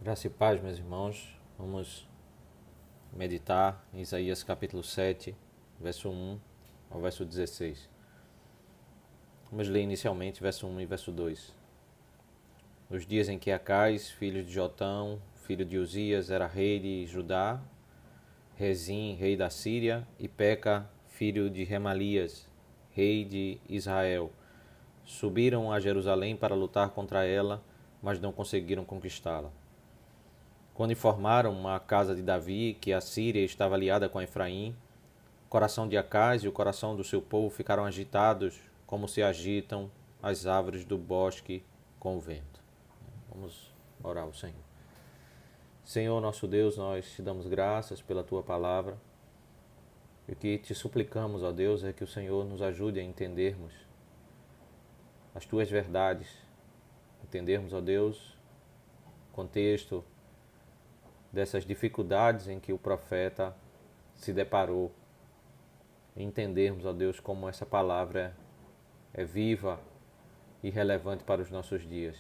Graça e paz, meus irmãos. Vamos meditar em Isaías capítulo 7, verso 1 ao verso 16. Vamos ler inicialmente verso 1 e verso 2. Nos dias em que Acais, filho de Jotão, filho de Uzias, era rei de Judá, Rezim, rei da Síria, e Peca, filho de Remalias, rei de Israel, subiram a Jerusalém para lutar contra ela, mas não conseguiram conquistá-la. Quando informaram a casa de Davi que a Síria estava aliada com Efraim, o coração de Acais e o coração do seu povo ficaram agitados, como se agitam as árvores do bosque com o vento. Vamos orar ao Senhor. Senhor nosso Deus, nós te damos graças pela tua palavra e o que te suplicamos, ó Deus, é que o Senhor nos ajude a entendermos as tuas verdades, entendermos, ó Deus, o contexto dessas dificuldades em que o profeta se deparou, e entendermos, ó Deus, como essa palavra é viva e relevante para os nossos dias,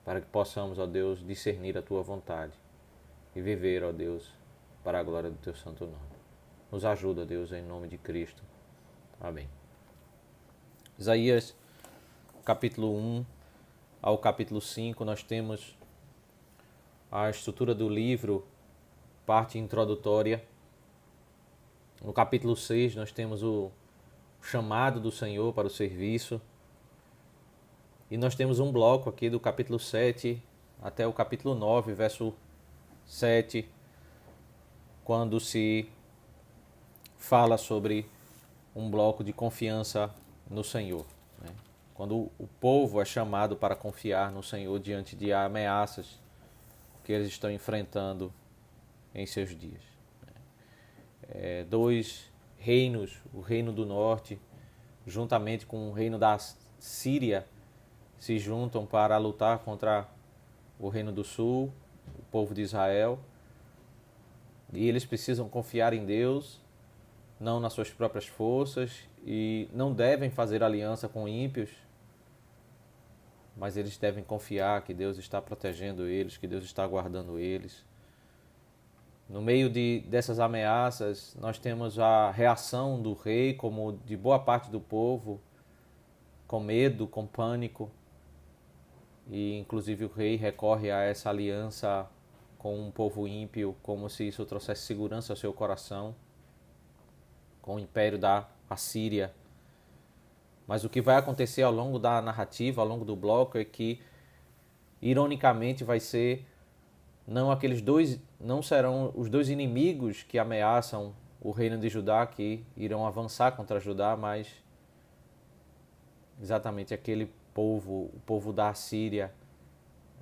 para que possamos, ó Deus, discernir a tua vontade e viver, ó Deus, para a glória do teu santo nome. Nos ajuda, Deus, em nome de Cristo. Amém. Isaías, capítulo 1 ao capítulo 5, nós temos a estrutura do livro, parte introdutória. No capítulo 6, nós temos o chamado do Senhor para o serviço. E nós temos um bloco aqui do capítulo 7 até o capítulo 9, verso 7, quando se fala sobre um bloco de confiança no Senhor, né? Quando o povo é chamado para confiar no Senhor diante de ameaças que eles estão enfrentando em seus dias. Dois reinos, o reino do norte, juntamente com o reino da Síria, se juntam para lutar contra o reino do sul, o povo de Israel, e eles precisam confiar em Deus, não nas suas próprias forças, e não devem fazer aliança com ímpios, mas eles devem confiar que Deus está protegendo eles, que Deus está guardando eles. No meio dessas ameaças, nós temos a reação do rei, como de boa parte do povo, com medo, com pânico. E inclusive o rei recorre a essa aliança com um povo ímpio, como se isso trouxesse segurança ao seu coração, com o império da Assíria. Mas o que vai acontecer ao longo da narrativa, ao longo do bloco, é que, ironicamente, não serão os dois inimigos que ameaçam o reino de Judá, que irão avançar contra Judá, mas exatamente aquele povo, o povo da Assíria,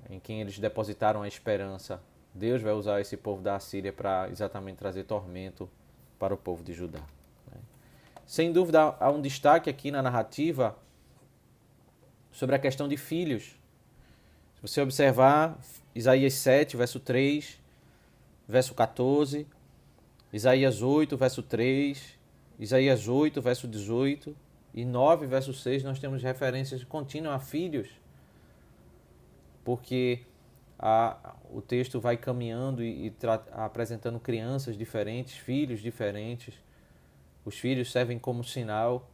em quem eles depositaram a esperança. Deus vai usar esse povo da Assíria para exatamente trazer tormento para o povo de Judá. Sem dúvida, há um destaque aqui na narrativa sobre a questão de filhos. Se você observar Isaías 7, verso 3, verso 14, Isaías 8, verso 3, Isaías 8, verso 18 e 9, verso 6, nós temos referências contínuas a filhos, porque o texto vai caminhando e apresentando crianças diferentes, filhos diferentes. Os filhos servem como sinal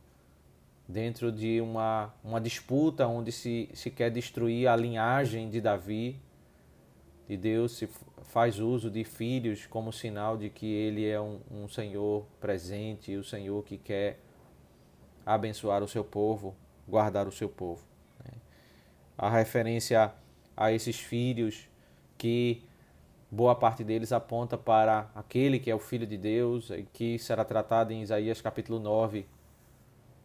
dentro de uma disputa onde se quer destruir a linhagem de Davi. E Deus se faz uso de filhos como sinal de que Ele é um Senhor presente e o Senhor que quer abençoar o seu povo, guardar o seu povo. A referência a esses filhos, que boa parte deles aponta para aquele que é o Filho de Deus, que será tratado em Isaías capítulo 9.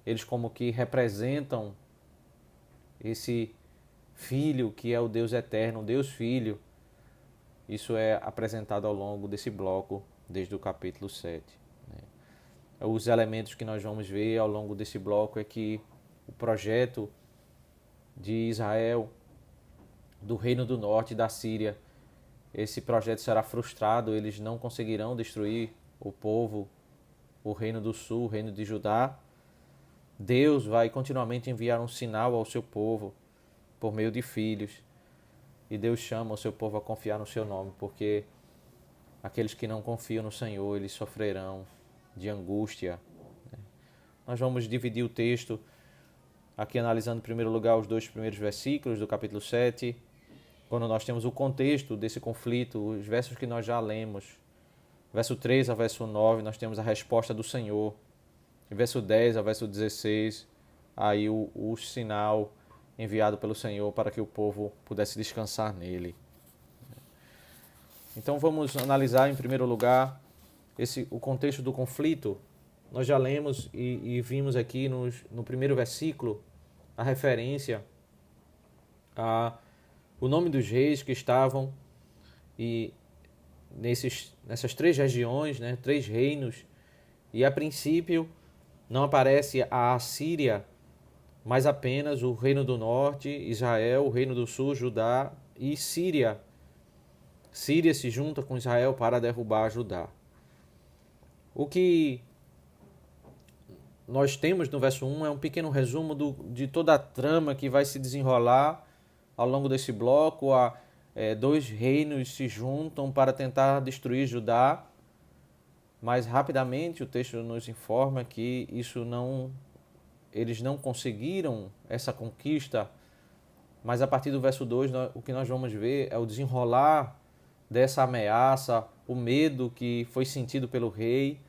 Eles como que representam esse Filho que é o Deus eterno, o Deus Filho. Isso é apresentado ao longo desse bloco, desde o capítulo 7. Os elementos que nós vamos ver ao longo desse bloco é que o projeto de Israel, do Reino do Norte e da Síria, esse projeto será frustrado, eles não conseguirão destruir o povo, o Reino do Sul, o Reino de Judá. Deus vai continuamente enviar um sinal ao seu povo por meio de filhos. E Deus chama o seu povo a confiar no seu nome, porque aqueles que não confiam no Senhor, eles sofrerão de angústia. Nós vamos dividir o texto aqui analisando em primeiro lugar os 2 primeiros versículos do capítulo 7, quando nós temos o contexto desse conflito, os versos que nós já lemos. Verso 3 ao verso 9, nós temos a resposta do Senhor. E verso 10 ao verso 16, aí o sinal enviado pelo Senhor para que o povo pudesse descansar nele. Então vamos analisar em primeiro lugar o contexto do conflito. Nós já lemos e vimos aqui no primeiro versículo a referência o nome dos reis que estavam nessas 3 regiões, 3 reinos, e a princípio não aparece a Assíria, mas apenas o reino do norte, Israel, o reino do sul, Judá e Síria. Síria se junta com Israel para derrubar Judá. O que nós temos no verso 1 é um pequeno resumo de toda a trama que vai se desenrolar ao longo desse bloco. 2 reinos se juntam para tentar destruir Judá, mas rapidamente o texto nos informa que eles não conseguiram essa conquista, mas a partir do verso 2 o que nós vamos ver é o desenrolar dessa ameaça, o medo que foi sentido pelo rei,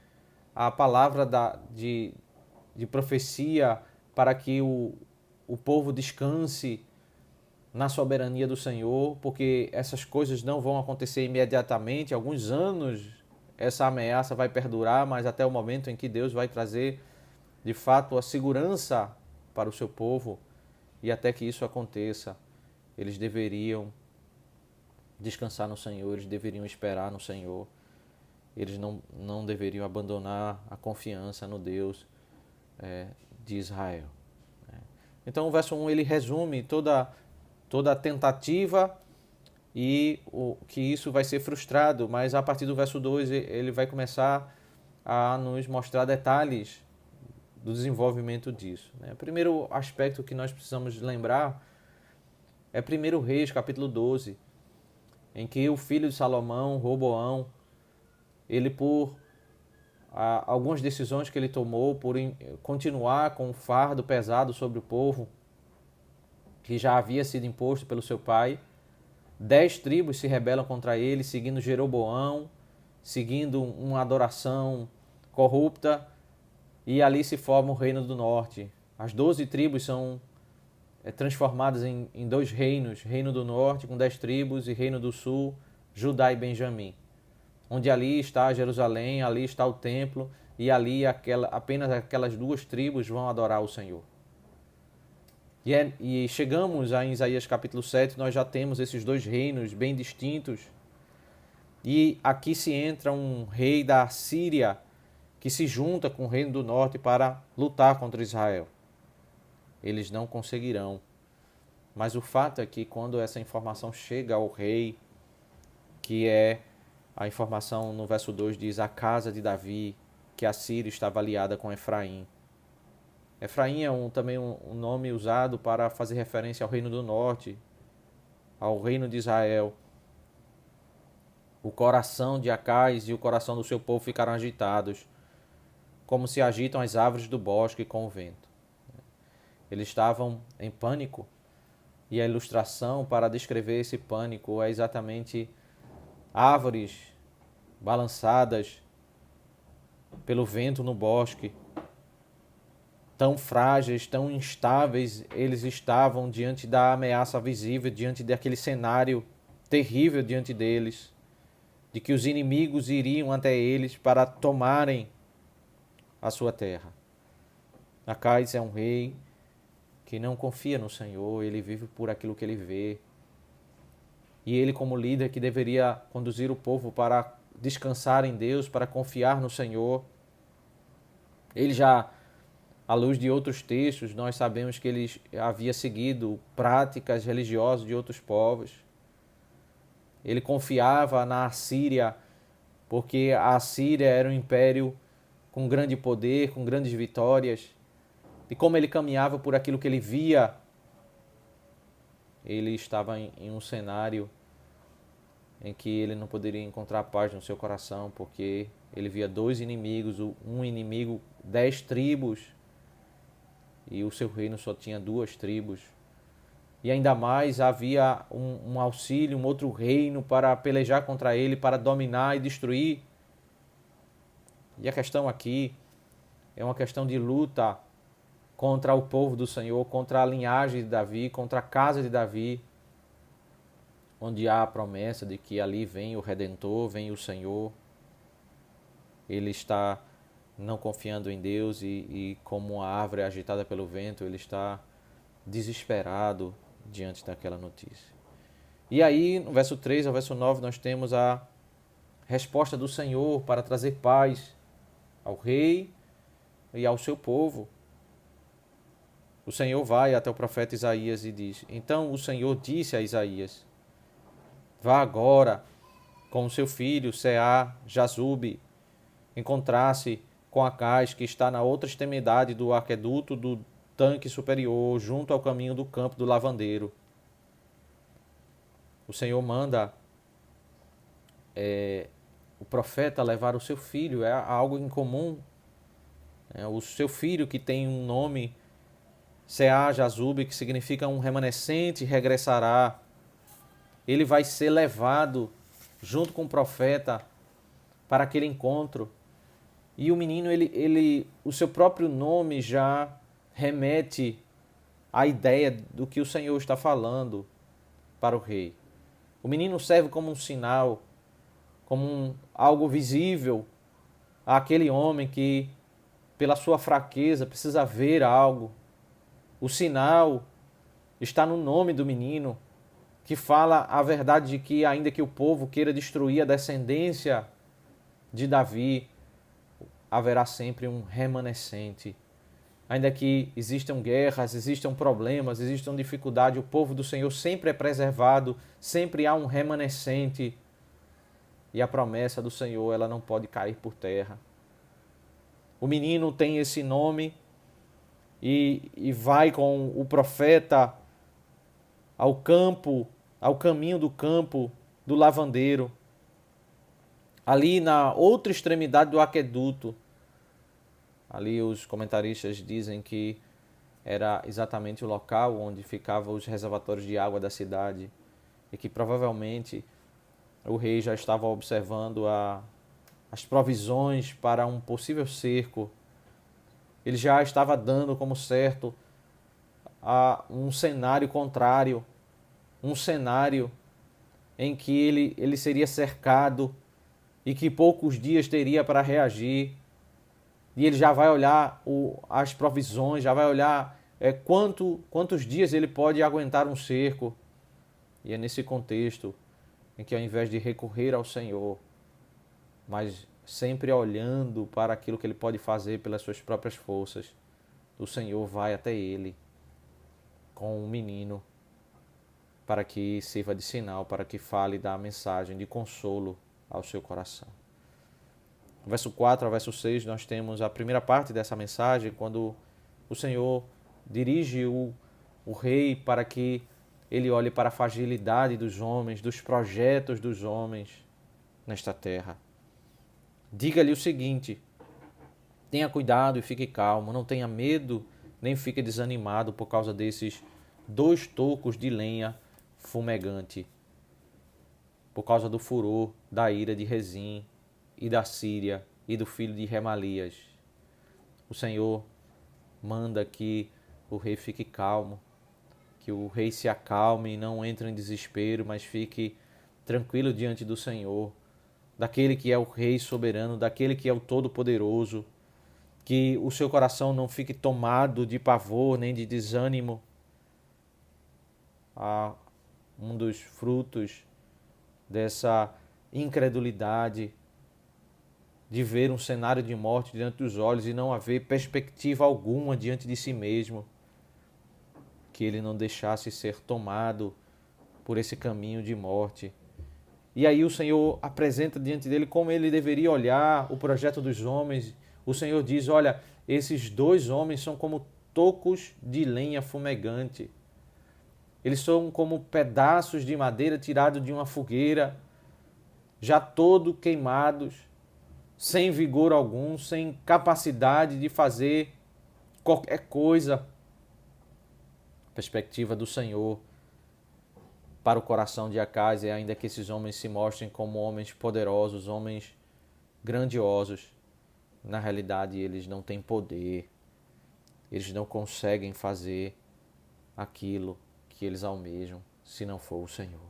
a palavra de profecia para que o povo descanse na soberania do Senhor, porque essas coisas não vão acontecer imediatamente. Alguns anos essa ameaça vai perdurar, mas até o momento em que Deus vai trazer de fato a segurança para o seu povo, e até que isso aconteça, eles deveriam descansar no Senhor, eles deveriam esperar no Senhor, eles não deveriam abandonar a confiança no Deus de Israel. Então o verso 1 ele resume toda a tentativa e que isso vai ser frustrado, mas a partir do verso 2 ele vai começar a nos mostrar detalhes do desenvolvimento disso. O primeiro aspecto que nós precisamos lembrar é 1 Reis, capítulo 12, em que o filho de Salomão, Roboão, ele por algumas decisões que ele tomou, por continuar com o fardo pesado sobre o povo, que já havia sido imposto pelo seu pai, 10 tribos se rebelam contra ele, seguindo Jeroboão, seguindo uma adoração corrupta, e ali se forma o Reino do Norte. As 12 tribos são transformadas em 2 reinos, Reino do Norte com 10 tribos e Reino do Sul, Judá e Benjamim. Onde ali está Jerusalém, ali está o templo, e ali apenas aquelas 2 tribos vão adorar o Senhor. E chegamos a Isaías capítulo 7, nós já temos esses 2 reinos bem distintos. E aqui se entra um rei da Síria que se junta com o reino do norte para lutar contra Israel. Eles não conseguirão. Mas o fato é que quando essa informação chega ao rei, que é a informação no verso 2 diz a casa de Davi, que a Síria estava aliada com Efraim. Efraim é também um nome usado para fazer referência ao reino do norte, ao reino de Israel. O coração de Acais e o coração do seu povo ficaram agitados, como se agitam as árvores do bosque com o vento. Eles estavam em pânico, e a ilustração para descrever esse pânico é exatamente árvores balançadas pelo vento no bosque, tão frágeis, tão instáveis eles estavam diante da ameaça visível, diante daquele cenário terrível diante deles, de que os inimigos iriam até eles para tomarem a sua terra. Acais é um rei que não confia no Senhor, ele vive por aquilo que ele vê. E ele, como líder que deveria conduzir o povo para descansar em Deus, para confiar no Senhor, ele já, à luz de outros textos, nós sabemos que ele havia seguido práticas religiosas de outros povos. Ele confiava na Assíria, porque a Assíria era um império com grande poder, com grandes vitórias. E como ele caminhava por aquilo que ele via, ele estava em um cenário em que ele não poderia encontrar paz no seu coração, porque ele via dois inimigos, um inimigo, 10 tribos, e o seu reino só tinha 2 tribos. E ainda mais havia um auxílio, um outro reino para pelejar contra ele, para dominar e destruir. E a questão aqui é uma questão de luta contra o povo do Senhor, contra a linhagem de Davi, contra a casa de Davi, onde há a promessa de que ali vem o Redentor, vem o Senhor. Ele está não confiando em Deus e como uma árvore agitada pelo vento, ele está desesperado diante daquela notícia. E aí, no verso 3 ao verso 9, nós temos a resposta do Senhor para trazer paz ao rei e ao seu povo. O Senhor vai até o profeta Isaías e diz: então o Senhor disse a Isaías: vá agora com o seu filho Seá-Jazube, encontrar-se com Acais, que está na outra extremidade do aqueduto do tanque superior, junto ao caminho do campo do lavandeiro. O Senhor manda o profeta levar o seu filho, é algo incomum. O seu filho, que tem um nome, Seá-Jazube, que significa um remanescente, regressará. Ele vai ser levado junto com o profeta para aquele encontro. E o menino, o seu próprio nome já remete à ideia do que o Senhor está falando para o rei. O menino serve como um sinal, como algo visível àquele homem que, pela sua fraqueza, precisa ver algo. O sinal está no nome do menino, que fala a verdade de que, ainda que o povo queira destruir a descendência de Davi, haverá sempre um remanescente. Ainda que existam guerras, existam problemas, existam dificuldades, o povo do Senhor sempre é preservado, sempre há um remanescente. E a promessa do Senhor, ela não pode cair por terra. O menino tem esse nome e vai com o profeta ao campo, ao caminho do campo do lavandeiro. Ali na outra extremidade do aqueduto, ali os comentaristas dizem que era exatamente o local onde ficavam os reservatórios de água da cidade e que provavelmente o rei já estava observando as provisões para um possível cerco. Ele já estava dando como certo a um cenário contrário, um cenário em que ele seria cercado e que poucos dias teria para reagir. E ele já vai olhar as provisões, já vai olhar quantos dias ele pode aguentar um cerco. E é nesse contexto em que, ao invés de recorrer ao Senhor, mas sempre olhando para aquilo que ele pode fazer pelas suas próprias forças, o Senhor vai até ele com um menino para que sirva de sinal, para que fale da mensagem de consolo ao seu coração. No verso 4 ao verso 6, nós temos a primeira parte dessa mensagem, quando o Senhor dirige o rei para que ele olhe para a fragilidade dos homens, dos projetos dos homens nesta terra. Diga-lhe o seguinte: tenha cuidado e fique calmo, não tenha medo nem fique desanimado por causa desses 2 tocos de lenha fumegante, por causa do furor da ira de Rezim e da Síria e do filho de Remalias. O Senhor manda que o rei fique calmo, que o rei se acalme e não entre em desespero, mas fique tranquilo diante do Senhor, daquele que é o Rei soberano, daquele que é o Todo-Poderoso, que o seu coração não fique tomado de pavor nem de desânimo. Um dos frutos dessa incredulidade de ver um cenário de morte diante dos olhos e não haver perspectiva alguma diante de si mesmo, que ele não deixasse ser tomado por esse caminho de morte. E aí o Senhor apresenta diante dele como ele deveria olhar o projeto dos homens. O Senhor diz: olha, esses 2 homens são como tocos de lenha fumegante. Eles são como pedaços de madeira tirados de uma fogueira, já todo queimados, sem vigor algum, sem capacidade de fazer qualquer coisa. A perspectiva do Senhor para o coração de Acais é ainda que esses homens se mostrem como homens poderosos, homens grandiosos. Na realidade, eles não têm poder, eles não conseguem fazer aquilo que eles almejam se não for o Senhor.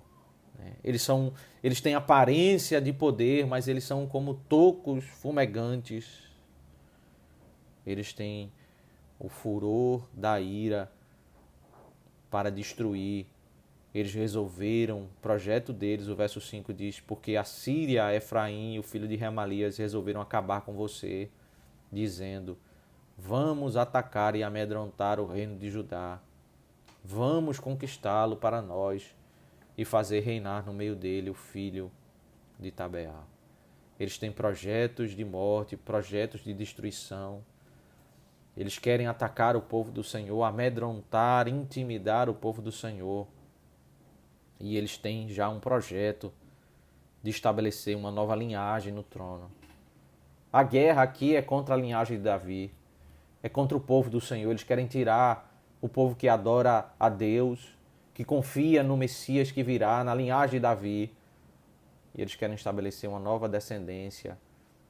Eles têm aparência de poder, mas eles são como tocos fumegantes. Eles têm o furor da ira para destruir. Eles resolveram, o projeto deles, o verso 5 diz, porque a Síria, Efraim e o filho de Remalias resolveram acabar com você, dizendo, vamos atacar e amedrontar o reino de Judá. Vamos conquistá-lo para nós e fazer reinar no meio dele o filho de Tabeal. Eles têm projetos de morte, projetos de destruição. Eles querem atacar o povo do Senhor, amedrontar, intimidar o povo do Senhor. E eles têm já um projeto de estabelecer uma nova linhagem no trono. A guerra aqui é contra a linhagem de Davi, é contra o povo do Senhor. Eles querem tirar o povo que adora a Deus, que confia no Messias que virá, na linhagem de Davi. E eles querem estabelecer uma nova descendência,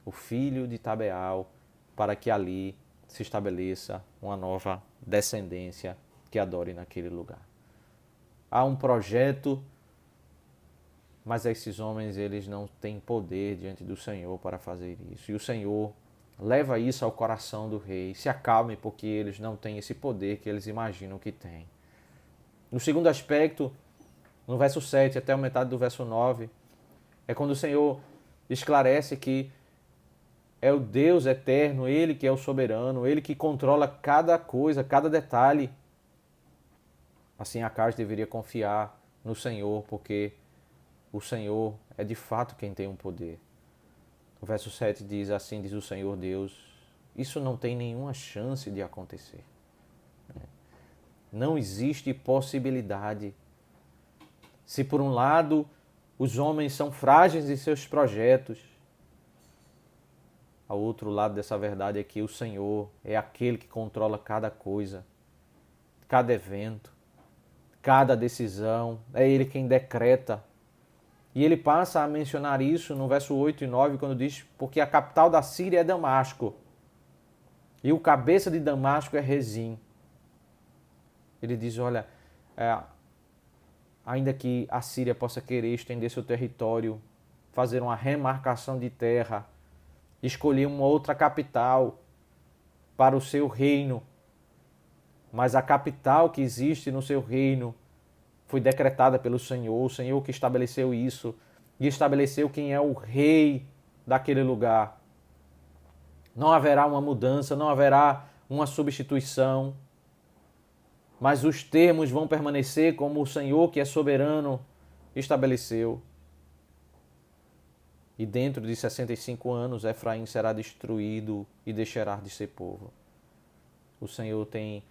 o filho de Tabeal, para que ali se estabeleça uma nova descendência que adore naquele lugar. Há um projeto, mas esses homens eles não têm poder diante do Senhor para fazer isso. E o Senhor leva isso ao coração do rei. Se acalme, porque eles não têm esse poder que eles imaginam que têm. No segundo aspecto, no verso 7 até a metade do verso 9, é quando o Senhor esclarece que é o Deus eterno, Ele que é o soberano, Ele que controla cada coisa, cada detalhe. Assim, Acais deveria confiar no Senhor, porque o Senhor é de fato quem tem o poder. O verso 7 diz, assim diz o Senhor Deus, isso não tem nenhuma chance de acontecer. Não existe possibilidade. Se por um lado os homens são frágeis em seus projetos, ao outro lado dessa verdade é que o Senhor é aquele que controla cada coisa, cada evento, cada decisão, é Ele quem decreta. E ele passa a mencionar isso no verso 8 e 9, quando diz, porque a capital da Síria é Damasco, e o cabeça de Damasco é Rezim. Ele diz, olha, ainda que a Síria possa querer estender seu território, fazer uma remarcação de terra, escolher uma outra capital para o seu reino, mas a capital que existe no seu reino foi decretada pelo Senhor, o Senhor que estabeleceu isso, e estabeleceu quem é o rei daquele lugar. Não haverá uma mudança, não haverá uma substituição, mas os termos vão permanecer como o Senhor, que é soberano, estabeleceu. E dentro de 65 anos, Efraim será destruído e deixará de ser povo. O Senhor tem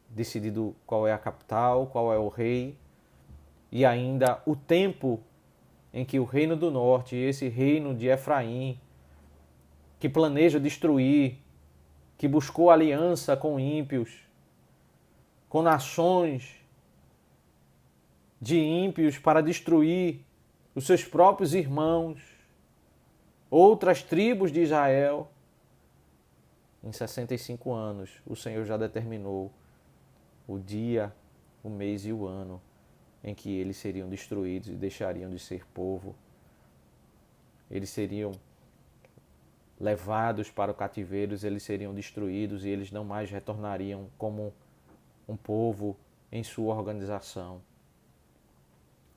decidido qual é a capital, qual é o rei, e ainda o tempo em que o reino do norte, esse reino de Efraim, que planeja destruir, que buscou aliança com ímpios, com nações de ímpios para destruir os seus próprios irmãos, outras tribos de Israel. Em 65 anos, o Senhor já determinou o dia, o mês e o ano em que eles seriam destruídos e deixariam de ser povo. Eles seriam levados para o cativeiro, eles seriam destruídos e eles não mais retornariam como um povo em sua organização.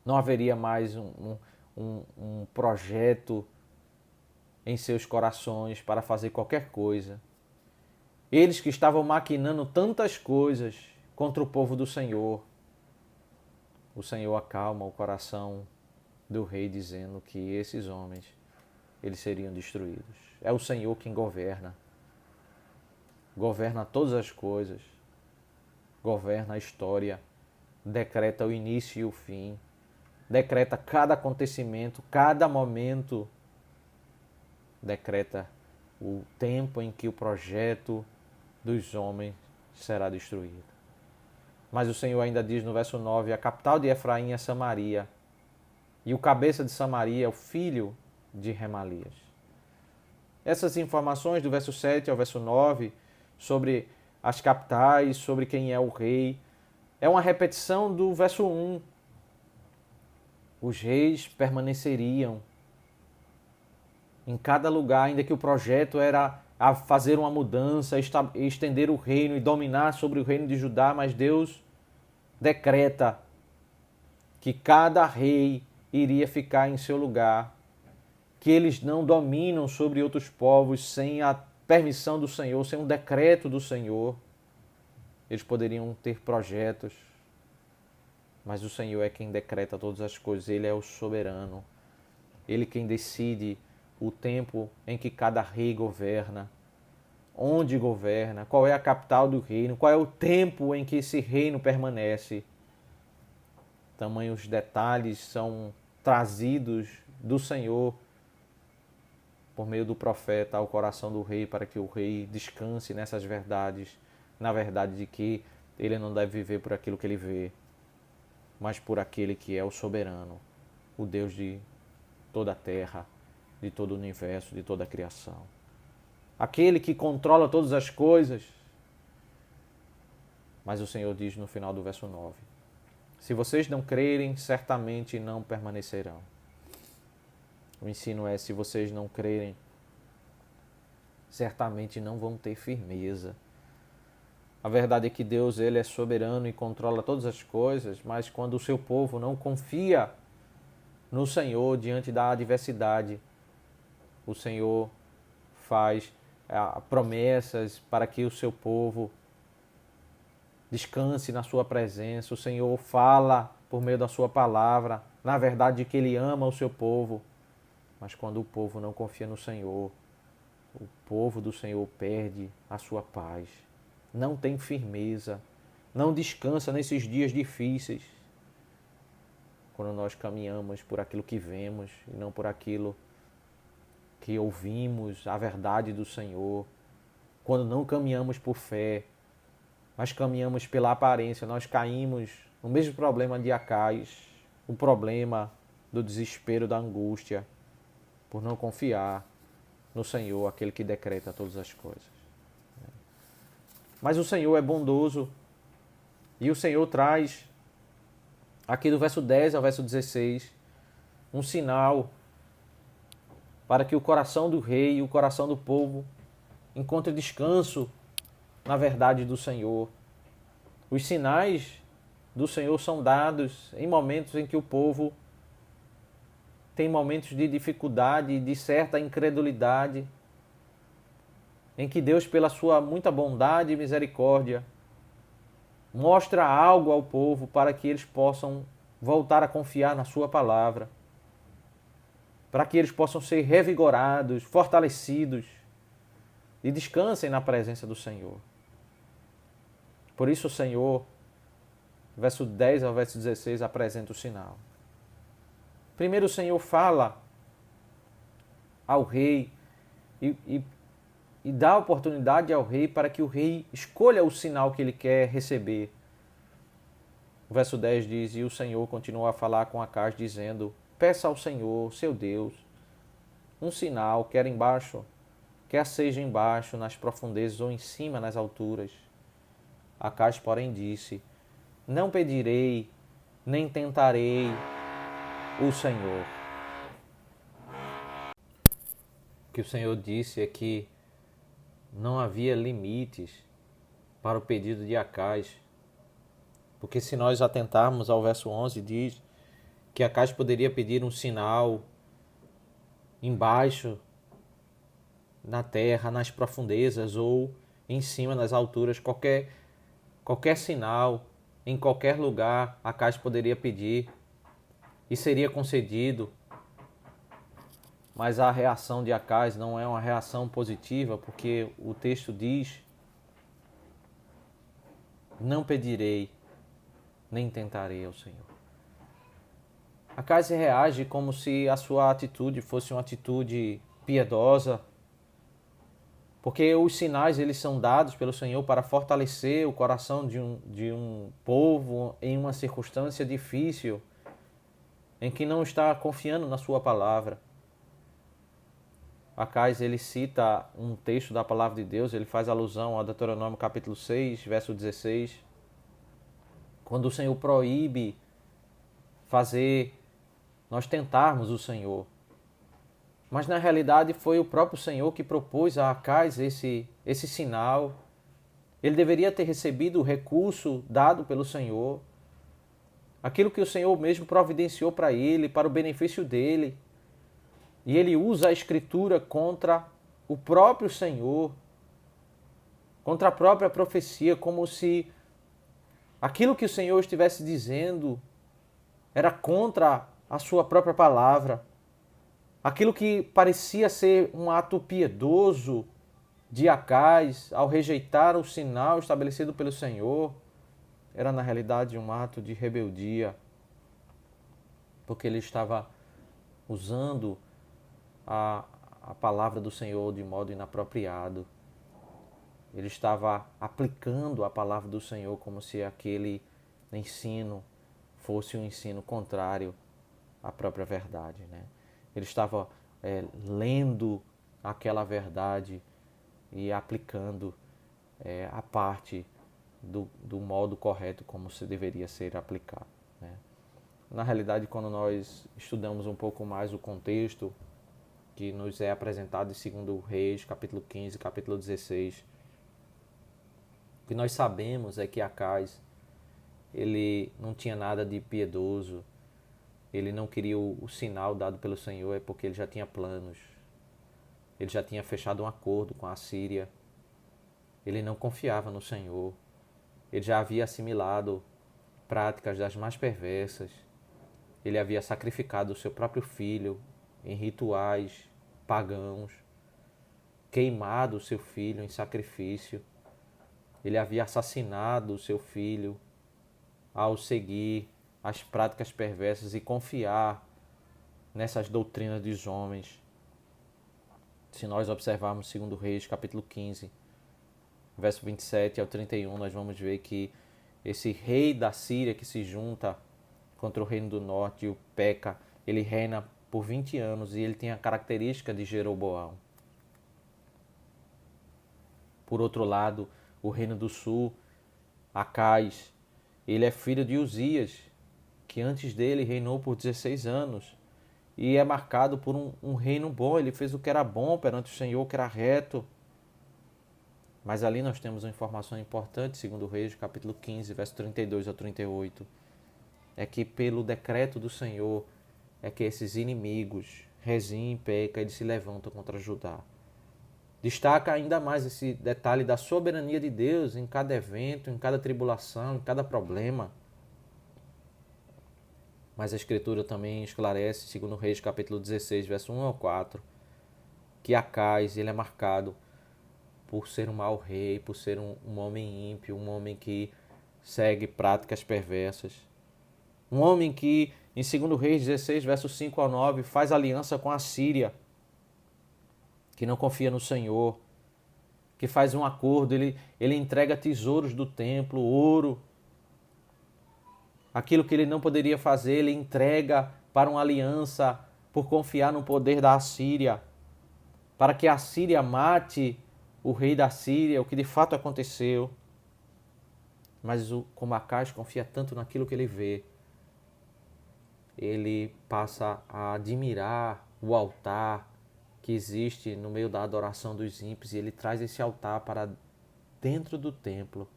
Não haveria mais um projeto em seus corações para fazer qualquer coisa. Eles que estavam maquinando tantas coisas contra o povo do Senhor, o Senhor acalma o coração do rei dizendo que esses homens, eles seriam destruídos. É o Senhor quem governa. Governa todas as coisas. Governa a história decreta o início e o fim, decreta cada acontecimento, cada momento, decreta o tempo em que o projeto dos homens será destruído. Mas o Senhor ainda diz no verso 9, a capital de Efraim é Samaria, e o cabeça de Samaria é o filho de Remalias. Essas informações do verso 7 ao verso 9, sobre as capitais, sobre quem é o rei, é uma repetição do verso 1. Os reis permaneceriam em cada lugar, ainda que o projeto era a fazer uma mudança, estender o reino e dominar sobre o reino de Judá, mas Deus decreta que cada rei iria ficar em seu lugar, que eles não dominam sobre outros povos sem a permissão do Senhor, sem um decreto do Senhor. Eles poderiam ter projetos, mas o Senhor é quem decreta todas as coisas, Ele é o soberano. Ele quem decide o tempo em que cada rei governa, onde governa, qual é a capital do reino, qual é o tempo em que esse reino permanece. Tamanhos detalhes são trazidos do Senhor por meio do profeta ao coração do rei, para que o rei descanse nessas verdades, na verdade de que ele não deve viver por aquilo que ele vê, mas por aquele que é o soberano, o Deus de toda a terra, de todo o universo, de toda a criação. Aquele que controla todas as coisas. Mas o Senhor diz no final do verso 9, se vocês não crerem, certamente não permanecerão. O ensino é, se vocês não crerem, certamente não vão ter firmeza. A verdade é que Deus, Ele é soberano e controla todas as coisas, mas quando o seu povo não confia no Senhor diante da adversidade, o Senhor faz promessas para que o seu povo descanse na sua presença. O Senhor fala por meio da sua palavra, na verdade que Ele ama o seu povo. Mas quando o povo não confia no Senhor, o povo do Senhor perde a sua paz, não tem firmeza, não descansa nesses dias difíceis. Quando nós caminhamos por aquilo que vemos e não por aquilo que ouvimos, a verdade do Senhor. Quando não caminhamos por fé, mas caminhamos pela aparência, nós caímos no mesmo problema de Acais, o problema do desespero, da angústia, por não confiar no Senhor, aquele que decreta todas as coisas. Mas o Senhor é bondoso e o Senhor traz, aqui do verso 10 ao verso 16, um sinal para que o coração do rei e o coração do povo encontre descanso na verdade do Senhor. Os sinais do Senhor são dados em momentos em que o povo tem momentos de dificuldade, de certa incredulidade, em que Deus, pela sua muita bondade e misericórdia, mostra algo ao povo para que eles possam voltar a confiar na sua palavra, para que eles possam ser revigorados, fortalecidos e descansem na presença do Senhor. Por isso o Senhor, verso 10 ao verso 16, apresenta o sinal. Primeiro o Senhor fala ao rei e dá a oportunidade ao rei para que o rei escolha o sinal que ele quer receber. O verso 10 diz, e o Senhor continuou a falar com Acais, dizendo, peça ao Senhor, seu Deus, um sinal, quer embaixo, quer seja embaixo, nas profundezas ou em cima, nas alturas. Acais, porém, disse, não pedirei, nem tentarei o Senhor. O que o Senhor disse é que não havia limites para o pedido de Acais. Porque se nós atentarmos ao verso 11, diz que Acais poderia pedir um sinal embaixo, na terra, nas profundezas ou em cima, nas alturas. Qualquer sinal, em qualquer lugar, Acais poderia pedir e seria concedido. Mas a reação de Acais não é uma reação positiva, porque o texto diz, não pedirei, nem tentarei ao Senhor. Acais reage como se a sua atitude fosse uma atitude piedosa, porque os sinais eles são dados pelo Senhor para fortalecer o coração de um povo em uma circunstância difícil, em que não está confiando na sua palavra. Acais ele cita um texto da palavra de Deus, ele faz alusão a Deuteronômio capítulo 6, verso 16, quando o Senhor proíbe nós tentarmos o Senhor. Mas na realidade foi o próprio Senhor que propôs a Acais esse sinal. Ele deveria ter recebido o recurso dado pelo Senhor, aquilo que o Senhor mesmo providenciou para ele, para o benefício dele. E ele usa a Escritura contra o próprio Senhor, contra a própria profecia, como se aquilo que o Senhor estivesse dizendo era contra a sua própria palavra. Aquilo que parecia ser um ato piedoso de Acais ao rejeitar o sinal estabelecido pelo Senhor, era na realidade um ato de rebeldia, porque ele estava usando a palavra do Senhor de modo inapropriado. Ele estava aplicando a palavra do Senhor como se aquele ensino fosse um ensino contrário à própria verdade, né? Ele estava lendo aquela verdade e aplicando a parte do modo correto como se deveria ser aplicado, né? Na realidade, quando nós estudamos um pouco mais o contexto que nos é apresentado em 2 Reis, capítulo 15, capítulo 16, o que nós sabemos é que Acais, ele não tinha nada de piedoso, ele não queria o sinal dado pelo Senhor, é porque ele já tinha planos, ele já tinha fechado um acordo com a Síria, ele não confiava no Senhor, ele já havia assimilado práticas das mais perversas, ele havia sacrificado o seu próprio filho em rituais pagãos, queimado o seu filho em sacrifício, ele havia assassinado o seu filho ao seguir as práticas perversas e confiar nessas doutrinas dos homens. Se nós observarmos 2 Reis, capítulo 15, verso 27 ao 31, nós vamos ver que esse rei da Síria que se junta contra o reino do norte e o peca, ele reina por 20 anos e ele tem a característica de Jeroboão. Por outro lado, o reino do sul, Acais, ele é filho de Uzias, que antes dele reinou por 16 anos e é marcado por um reino bom. Ele fez o que era bom perante o Senhor, o que era reto. Mas ali nós temos uma informação importante, segundo Reis, capítulo 15, verso 32 ao 38. É que pelo decreto do Senhor é que esses inimigos, Rezim, Peca, eles se levantam contra Judá. Destaca ainda mais esse detalhe da soberania de Deus em cada evento, em cada tribulação, em cada problema. Mas a Escritura também esclarece, segundo Reis, capítulo 16, verso 1 ao 4, que Acais, ele é marcado por ser um mau rei, por ser um homem ímpio, um homem que segue práticas perversas. Um homem que, em 2 Reis 16, verso 5 ao 9, faz aliança com a Síria, que não confia no Senhor, que faz um acordo, ele entrega tesouros do templo, ouro. Aquilo que ele não poderia fazer, ele entrega para uma aliança por confiar no poder da Assíria, para que a Síria mate o rei da Síria, o que de fato aconteceu. Mas como Acais confia tanto naquilo que ele vê, ele passa a admirar o altar que existe no meio da adoração dos ímpios e ele traz esse altar para dentro do templo.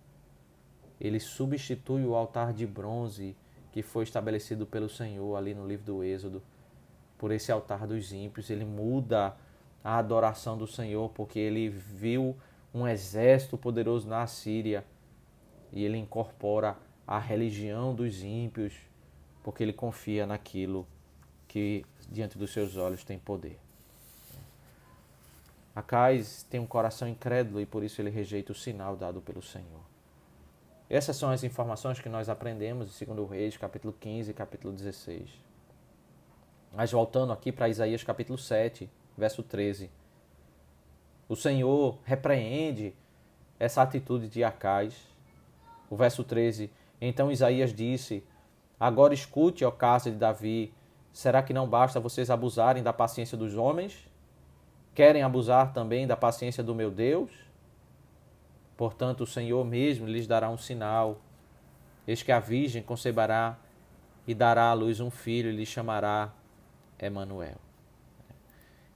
Ele substitui o altar de bronze que foi estabelecido pelo Senhor ali no livro do Êxodo por esse altar dos ímpios. Ele muda a adoração do Senhor porque ele viu um exército poderoso na Síria e ele incorpora a religião dos ímpios porque ele confia naquilo que diante dos seus olhos tem poder. Acais tem um coração incrédulo e por isso ele rejeita o sinal dado pelo Senhor. Essas são as informações que nós aprendemos em 2 Reis, capítulo 15 e capítulo 16. Mas voltando aqui para Isaías capítulo 7, verso 13. O Senhor repreende essa atitude de Acais. O verso 13. Então Isaías disse: agora escute, ó casa de Davi, será que não basta vocês abusarem da paciência dos homens? Querem abusar também da paciência do meu Deus? Portanto, o Senhor mesmo lhes dará um sinal. Eis que a virgem conceberá e dará à luz um filho e lhe chamará Emanuel.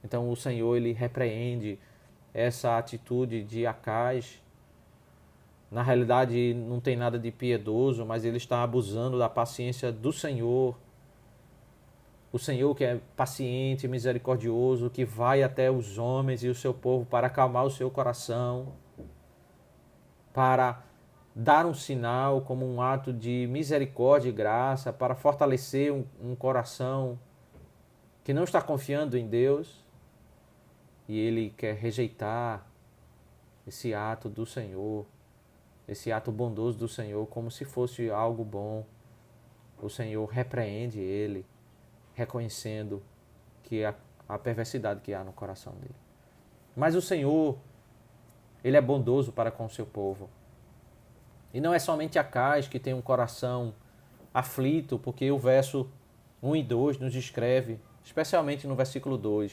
Então o Senhor, ele repreende essa atitude de Acais. Na realidade não tem nada de piedoso, mas ele está abusando da paciência do Senhor. O Senhor que é paciente e misericordioso, que vai até os homens e o seu povo para acalmar o seu coração, para dar um sinal como um ato de misericórdia e graça, para fortalecer um coração que não está confiando em Deus, e ele quer rejeitar esse ato do Senhor, esse ato bondoso do Senhor, como se fosse algo bom. O Senhor repreende ele, reconhecendo que a perversidade que há no coração dele. Mas o Senhor, ele é bondoso para com o seu povo. E não é somente Acais que tem um coração aflito, porque o verso 1 e 2 nos escreve, especialmente no versículo 2,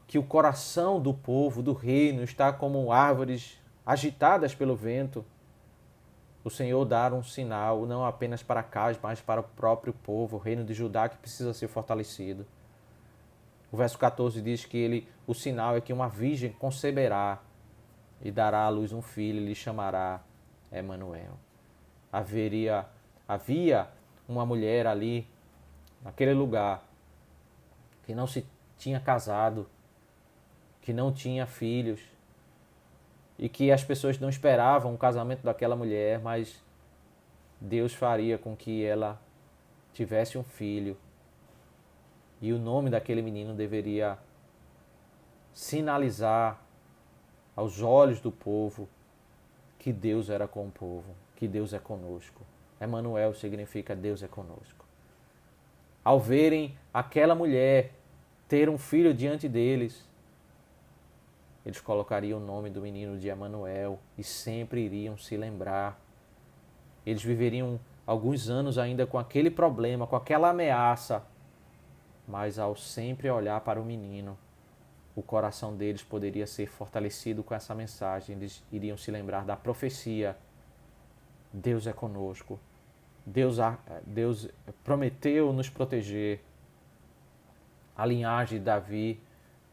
que o coração do povo, do reino, está como árvores agitadas pelo vento. O Senhor dá um sinal, não apenas para Acais, mas para o próprio povo, o reino de Judá, que precisa ser fortalecido. O verso 14 diz que o sinal é que uma virgem conceberá e dará à luz um filho e lhe chamará Emanuel. Havia uma mulher ali, naquele lugar, que não se tinha casado, que não tinha filhos, e que as pessoas não esperavam o casamento daquela mulher, mas Deus faria com que ela tivesse um filho. E o nome daquele menino deveria sinalizar aos olhos do povo que Deus era com o povo, que Deus é conosco. Emanuel significa Deus é conosco. Ao verem aquela mulher ter um filho diante deles, eles colocariam o nome do menino de Emanuel e sempre iriam se lembrar. Eles viveriam alguns anos ainda com aquele problema, com aquela ameaça, mas ao sempre olhar para o menino, o coração deles poderia ser fortalecido com essa mensagem. Eles iriam se lembrar da profecia: Deus é conosco, Deus prometeu nos proteger. A linhagem de Davi,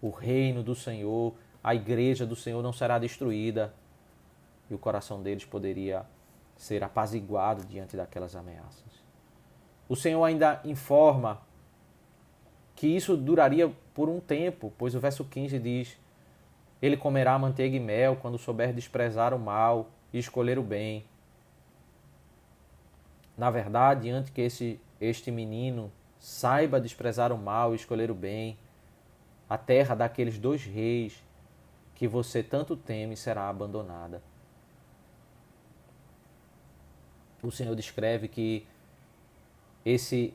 o reino do Senhor, a igreja do Senhor não será destruída, e o coração deles poderia ser apaziguado diante daquelas ameaças. O Senhor ainda informa que isso duraria por um tempo, pois o verso 15 diz: ele comerá manteiga e mel quando souber desprezar o mal e escolher o bem. Na verdade, antes que este menino saiba desprezar o mal e escolher o bem, a terra daqueles 2 reis que você tanto teme será abandonada. O Senhor descreve que esse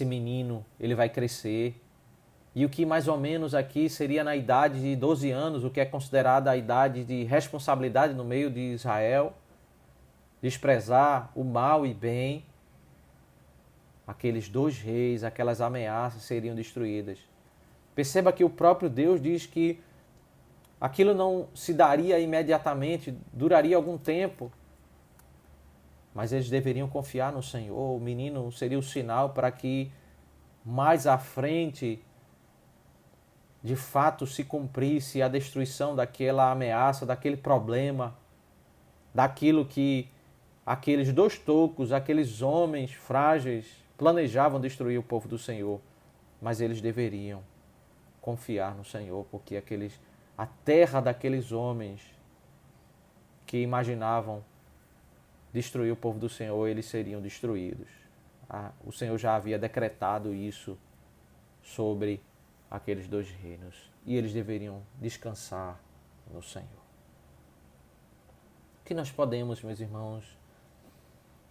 menino, ele vai crescer, e o que mais ou menos aqui seria na idade de 12 anos, o que é considerada a idade de responsabilidade no meio de Israel, desprezar o mal e bem, aqueles 2 reis, aquelas ameaças seriam destruídas. Perceba que o próprio Deus diz que aquilo não se daria imediatamente, duraria algum tempo, mas eles deveriam confiar no Senhor. O menino seria o sinal para que mais à frente, de fato, se cumprisse a destruição daquela ameaça, daquele problema, daquilo que aqueles 2 tocos, aqueles homens frágeis, planejavam destruir o povo do Senhor. Mas eles deveriam confiar no Senhor, porque a terra daqueles homens que imaginavam destruir o povo do Senhor, eles seriam destruídos. O Senhor já havia decretado isso sobre aqueles 2 reinos, e eles deveriam descansar no Senhor. O que nós podemos, meus irmãos,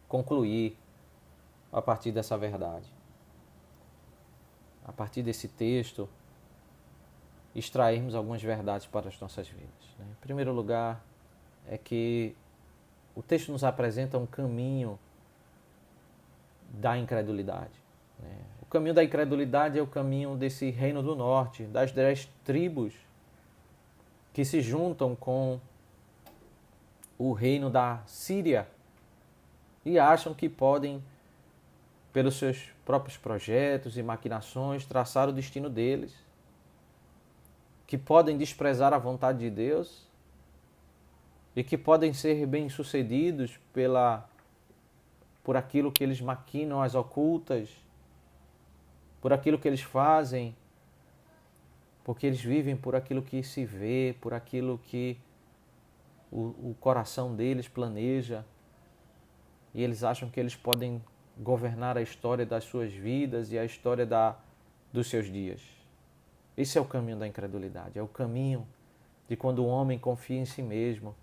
concluir a partir dessa verdade. A partir desse texto, extrairmos algumas verdades para as nossas vidas. Em primeiro lugar, é que o texto nos apresenta um caminho da incredulidade. O caminho da incredulidade é o caminho desse reino do norte, das 10 tribos que se juntam com o reino da Síria e acham que podem, pelos seus próprios projetos e maquinações, traçar o destino deles, que podem desprezar a vontade de Deus e que podem ser bem-sucedidos por aquilo que eles maquinam às ocultas, por aquilo que eles fazem, porque eles vivem por aquilo que se vê, por aquilo que o coração deles planeja, e eles acham que eles podem governar a história das suas vidas e a história dos seus dias. Esse é o caminho da incredulidade, é o caminho de quando o homem confia em si mesmo.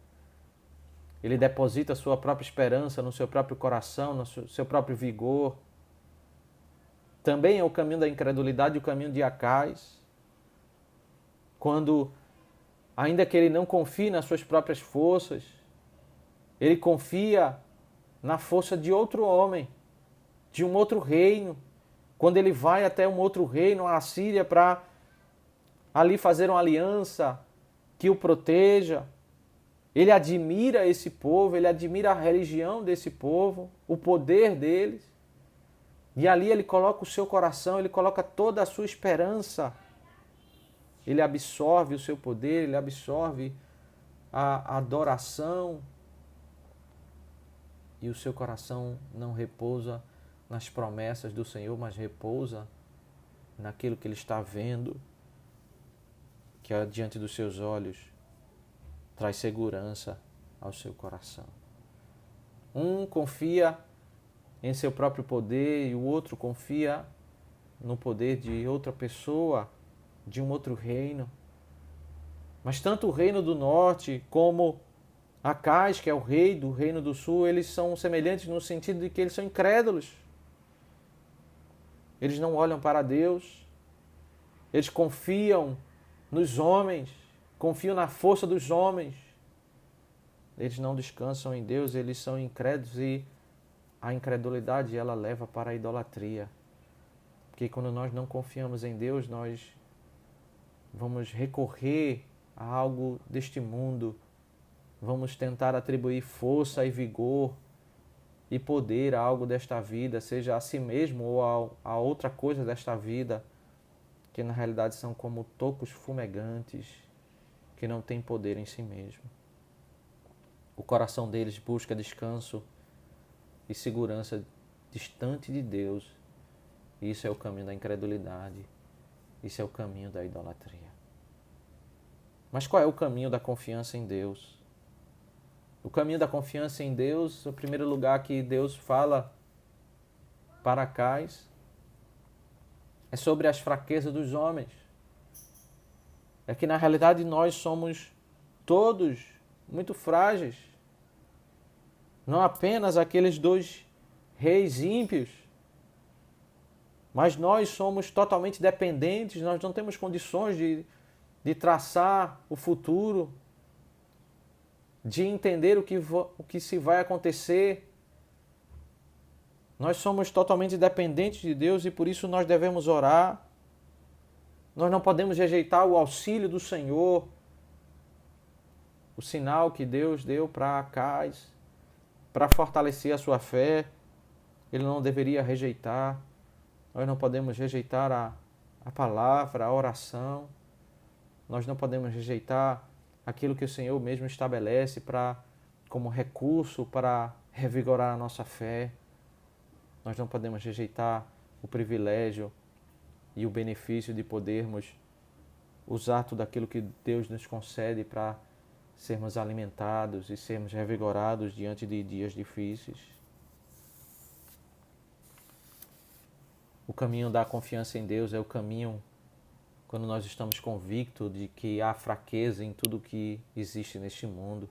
Ele deposita a sua própria esperança no seu próprio coração, no seu próprio vigor. Também é o caminho da incredulidade, o caminho de Acais, quando, ainda que ele não confie nas suas próprias forças, ele confia na força de outro homem, de um outro reino. Quando ele vai até um outro reino, a Síria, para ali fazer uma aliança que o proteja, ele admira esse povo, ele admira a religião desse povo, o poder deles. E ali ele coloca o seu coração, ele coloca toda a sua esperança. Ele absorve o seu poder, ele absorve a adoração. E o seu coração não repousa nas promessas do Senhor, mas repousa naquilo que ele está vendo, que diante dos seus olhos traz segurança ao seu coração. Um confia em seu próprio poder e o outro confia no poder de outra pessoa, de um outro reino. Mas tanto o reino do norte como Acais, que é o rei do reino do sul, eles são semelhantes no sentido de que eles são incrédulos. Eles não olham para Deus, eles confiam nos homens, confiam na força dos homens. Eles não descansam em Deus, eles são incrédulos e a incredulidade ela leva para a idolatria. Porque quando nós não confiamos em Deus, nós vamos recorrer a algo deste mundo, vamos tentar atribuir força e vigor e poder a algo desta vida, seja a si mesmo ou a outra coisa desta vida, que na realidade são como tocos fumegantes, que não têm poder em si mesmo. O coração deles busca descanso e segurança distante de Deus. Isso é o caminho da incredulidade. Isso é o caminho da idolatria. Mas qual é o caminho da confiança em Deus? O caminho da confiança em Deus, o primeiro lugar que Deus fala para Acais, é sobre as fraquezas dos homens. É que na realidade nós somos todos muito frágeis. Não apenas aqueles 2 reis ímpios, mas nós somos totalmente dependentes, nós não temos condições de traçar o futuro, de entender o que se vai acontecer. Nós somos totalmente dependentes de Deus e por isso nós devemos orar. Nós não podemos rejeitar o auxílio do Senhor, o sinal que Deus deu para Acais, para fortalecer a sua fé. Ele não deveria rejeitar. Nós não podemos rejeitar a palavra, a oração. Nós não podemos rejeitar aquilo que o Senhor mesmo estabelece como recurso para revigorar a nossa fé. Nós não podemos rejeitar o privilégio e o benefício de podermos usar tudo aquilo que Deus nos concede para sermos alimentados e sermos revigorados diante de dias difíceis. O caminho da confiança em Deus é o caminho quando nós estamos convictos de que há fraqueza em tudo que existe neste mundo.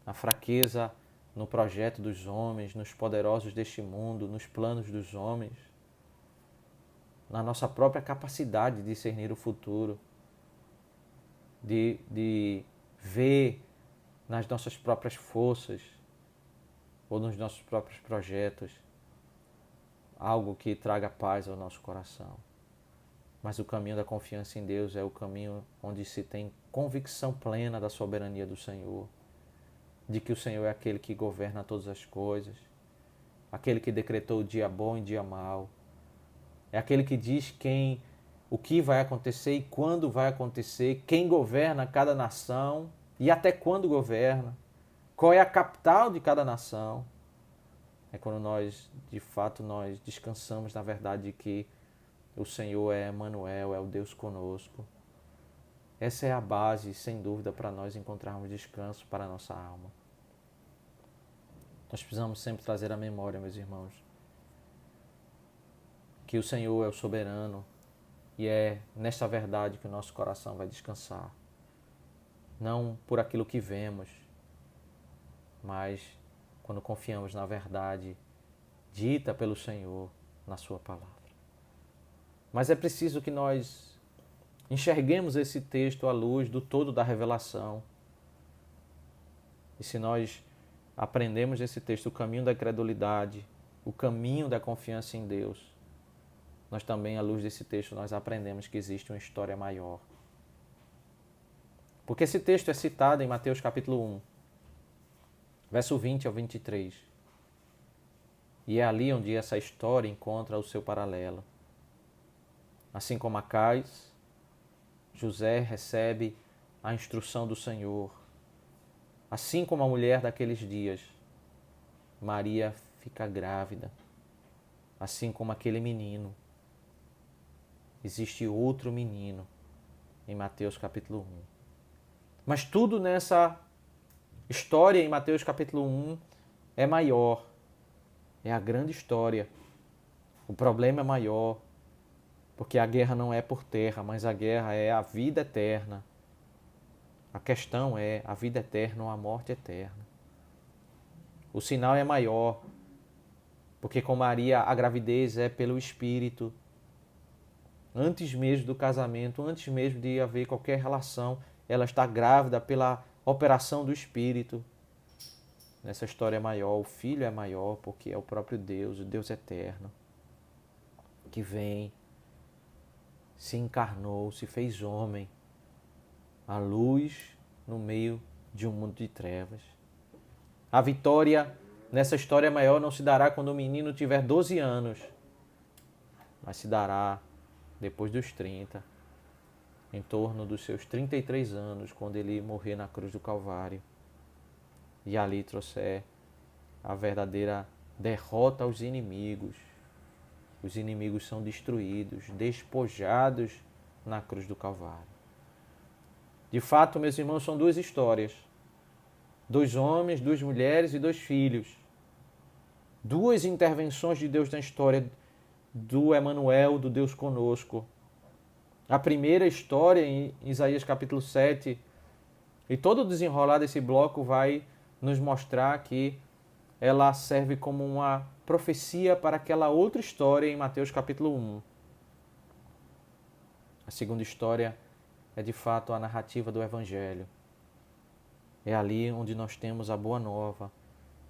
A fraqueza no projeto dos homens, nos poderosos deste mundo, nos planos dos homens, na nossa própria capacidade de discernir o futuro, de ver nas nossas próprias forças ou nos nossos próprios projetos algo que traga paz ao nosso coração. Mas o caminho da confiança em Deus é o caminho onde se tem convicção plena da soberania do Senhor, de que o Senhor é aquele que governa todas as coisas, aquele que decretou o dia bom e dia mau, é aquele que diz o que vai acontecer e quando vai acontecer, quem governa cada nação e até quando governa, qual é a capital de cada nação. É quando nós, de fato, nós descansamos na verdade de que o Senhor é Emmanuel, é o Deus conosco. Essa é a base, sem dúvida, para nós encontrarmos descanso para a nossa alma. Nós precisamos sempre trazer à memória, meus irmãos, que o Senhor é o soberano e é nesta verdade que o nosso coração vai descansar. Não por aquilo que vemos, mas quando confiamos na verdade dita pelo Senhor na sua palavra. Mas é preciso que nós enxerguemos esse texto à luz do todo da revelação. E se nós aprendemos esse texto o caminho da credulidade, o caminho da confiança em Deus, nós também, à luz desse texto, nós aprendemos que existe uma história maior. Porque esse texto é citado em Mateus capítulo 1, verso 20 ao 23. E é ali onde essa história encontra o seu paralelo. Assim como Acais, José recebe a instrução do Senhor. Assim como a mulher daqueles dias, Maria fica grávida. Assim como aquele menino, existe outro menino em Mateus capítulo 1. Mas tudo nessa história em Mateus capítulo 1 é maior. É a grande história. O problema é maior. Porque a guerra não é por terra, mas a guerra é a vida eterna. A questão é a vida eterna ou a morte eterna. O sinal é maior, porque com Maria a gravidez é pelo Espírito. Antes mesmo do casamento, antes mesmo de haver qualquer relação, ela está grávida pela operação do Espírito. Nessa história é maior, o Filho é maior, porque é o próprio Deus, o Deus eterno, que vem, se encarnou, se fez homem, a luz no meio de um mundo de trevas. A vitória nessa história maior não se dará quando o menino tiver 12 anos, mas se dará depois dos 30, em torno dos seus 33 anos, quando ele morrer na cruz do Calvário. E ali trouxer a verdadeira derrota aos inimigos. Os inimigos são destruídos, despojados na cruz do Calvário. De fato, meus irmãos, são duas histórias. 2 homens, 2 mulheres e 2 filhos. 2 intervenções de Deus na história do Emmanuel, do Deus conosco. A primeira história em Isaías capítulo 7, e todo o desenrolar desse bloco vai nos mostrar que ela serve como uma profecia para aquela outra história em Mateus capítulo 1. A segunda história é de fato a narrativa do Evangelho. É ali onde nós temos a boa nova.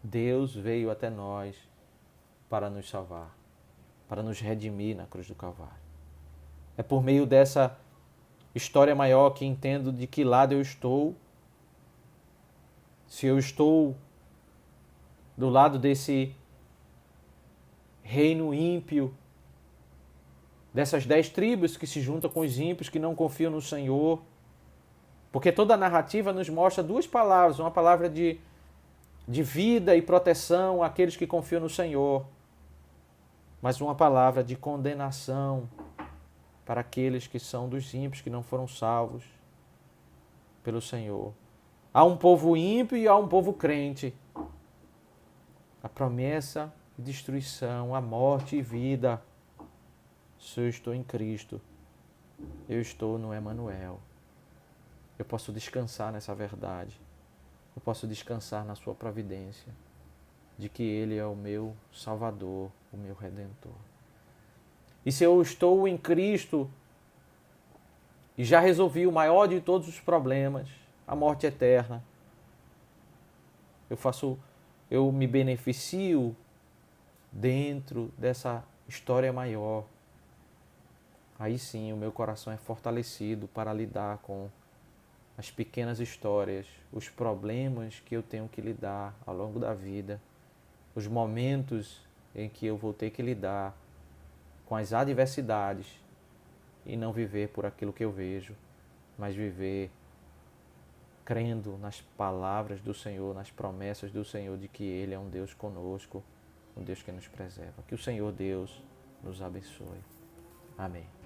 Deus veio até nós para nos salvar, para nos redimir na cruz do Calvário. É por meio dessa história maior que entendo de que lado eu estou. Se eu estou do lado desse reino ímpio, dessas 10 tribos que se juntam com os ímpios que não confiam no Senhor. Porque toda a narrativa nos mostra 2 palavras, uma palavra de vida e proteção àqueles que confiam no Senhor, mas uma palavra de condenação para aqueles que são dos ímpios, que não foram salvos pelo Senhor. Há um povo ímpio e há um povo crente. A promessa de destruição, a morte e vida. Se eu estou em Cristo, eu estou no Emmanuel. Eu posso descansar nessa verdade. Eu posso descansar na sua providência. de que Ele é o meu Salvador, o meu Redentor. E se eu estou em Cristo e já resolvi o maior de todos os problemas, a morte eterna, eu me beneficio dentro dessa história maior. Aí sim o meu coração é fortalecido para lidar com as pequenas histórias, os problemas que eu tenho que lidar ao longo da vida, os momentos em que eu vou ter que lidar com as adversidades e não viver por aquilo que eu vejo, mas viver crendo nas palavras do Senhor, nas promessas do Senhor de que Ele é um Deus conosco, um Deus que nos preserva. Que o Senhor Deus nos abençoe. Amém.